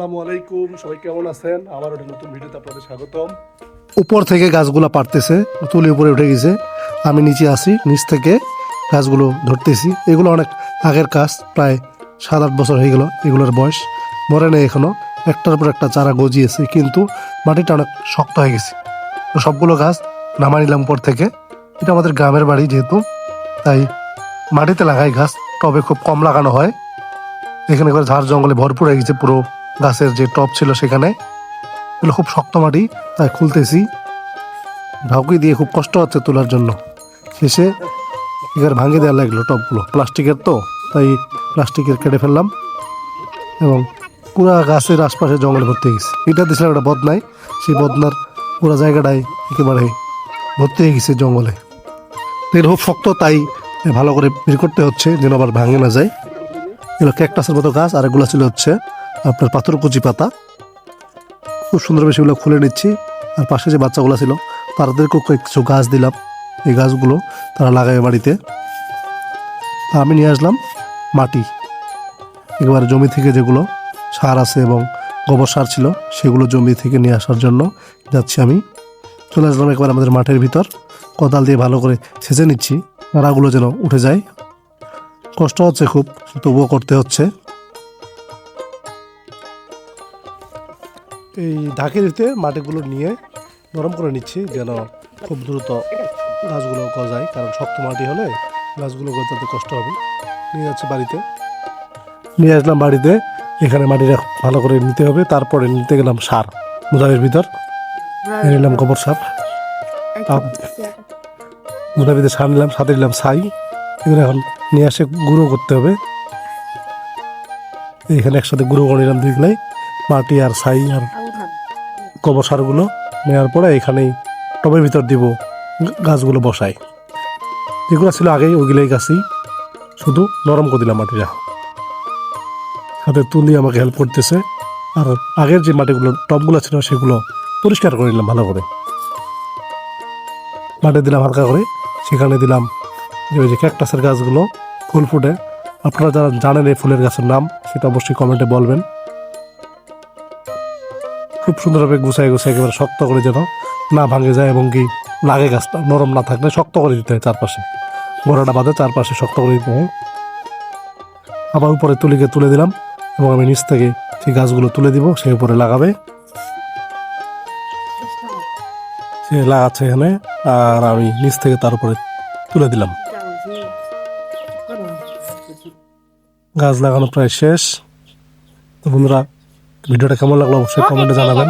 আসসালামু আলাইকুম, সবাই কেমন আছেন? আমার একটা নতুন ভিডিওতে আপনাদের স্বাগতম। উপর থেকে গাছগুলো পারতেছে, তুলি উপরে উঠে গেছে, আমি নিচে আছি, নিচ থেকে গাছগুলো ধরতেছি। এগুলো অনেক আগের কাজ, প্রায় 7-8 বছর হয়ে গেল এগুলোর বয়স, মরে নেই এখনো, একটার পর একটা চারা গজিয়েছে, কিন্তু মাটিটা অনেক শক্ত হয়ে গেছে। তো সবগুলো গাছ নামা নিলাম উপর থেকে। এটা আমাদের গ্রামের বাড়ি যেহেতু, তাই মাটিতে লাগাই গাছ, টবে খুব কম লাগানো হয়। এখানে করে ঝাড় জঙ্গলে ভরপুর হয়ে গেছে, পুরো গাছের যে টপ ছিল সেখানে। এগুলো খুব শক্ত মাটি, তাই খুলতেছি, ঢাকুই দিয়ে খুব কষ্ট হচ্ছে তোলার জন্য। শেষে এবার ভাঙে দেওয়া লাগলো টপগুলো, প্লাস্টিকের তো, তাই প্লাস্টিকের কেটে ফেললাম এবং পুরা গাছের আশপাশে জঙ্গলে ভর্তি হয়ে গেছে। এটা দিয়েছিলাম একটা বদনায়, সেই বদনার পুরো জায়গাটাই একেবারে ভর্তি হয়ে গেছে জঙ্গলে। এগুলো খুব শক্ত, তাই ভালো করে বের করতে হচ্ছে যেন আবার ভাঙে না যায়। এগুলো ক্যাকটাসের মতো গাছ, আর এগুলো ছিল হচ্ছে আপনার পাথরকুচি পাতা। খুব সুন্দর বেশি এগুলো খুলে নিচ্ছি। আর পাশে যে বাচ্চাগুলো ছিল তাদেরকেও কিছু গাছ দিলাম, এই গাছগুলো তারা লাগাবে বাড়িতে। আমি নিয়ে আসলাম মাটি, একেবারে জমি থেকে যেগুলো সার আছে এবং গোবর সার ছিল সেগুলো জমি থেকে নিয়ে আসার জন্য যাচ্ছি। আমি চলে আসলাম একবার আমাদের মাঠের ভিতর, কোদাল দিয়ে ভালো করে ছেঁচে নিচ্ছি, নাড়াগুলো যেন উঠে যায়। কষ্ট হচ্ছে খুব, তবুও করতে হচ্ছে। এই ঢাকিতে মাটিগুলো নিয়ে নরম করে নিচ্ছি যেন খুব দ্রুত গাছগুলো গজায়, কারণ শক্ত মাটি হলে গাছগুলো গজাতে কষ্ট হবে। নিয়ে যাচ্ছি বাড়িতে, নিয়ে আসলাম বাড়িতে। এখানে মাটিটা ভালো করে নিতে হবে, তারপরে নিতে গেলাম সার মুদারের ভিতর, নিলাম গোবর সার, মুদার ভিতরে সার নিলাম, সাথে নিলাম ছাই। এগুলো এখন নিয়ে আসে গুঁড়ো করতে হবে। এখানে একসাথে গুঁড়ো করে নিলাম দুইগুলাই, মাটি আর ছাই আর গোবর সারগুলো। নেওয়ার পরে এখানেই টবের ভিতর দিব, গাছগুলো বসাই। যেগুলো ছিল আগেই ওইগুলোই গাছই, শুধু নরম করে দিলাম মাটিটা। হাতে তুলি আমাকে হেল্প করতেছে। আর আগের যে মাটিগুলো টবগুলো ছিল সেগুলো পরিষ্কার করে নিলাম ভালো করে, মাটি দিলাম হালকা করে। সেখানে দিলাম ওই যে ক্যাকটাসের গাছগুলো, ফুল ফুটে। আপনারা যারা জানেন এই ফুলের গাছের নাম সেটা অবশ্যই কমেন্টে বলবেন। খুব সুন্দরভাবে গুছাই একেবারে শক্ত করে যেন না ভাঙে যায়, এবং কি লাগে গাছটা নরম না থাকলে শক্ত করে দিতে হয় চারপাশে, গোড়াটা বাদে চারপাশে শক্ত করে দিতে হয়। আবার উপরে তুলিকে তুলে দিলাম এবং আমি নিচ থেকে সেই গাছগুলো তুলে দিব, সেই উপরে লাগাবে। সে লাগাচ্ছে এখানে, আর আমি নিচ থেকে তার উপরে তুলে দিলাম। গাছ লাগানো প্রায় শেষ। তো বন্ধুরা, ভিডিওটা কেমন লাগলো অবশ্যই কমেন্টে জানাবেন।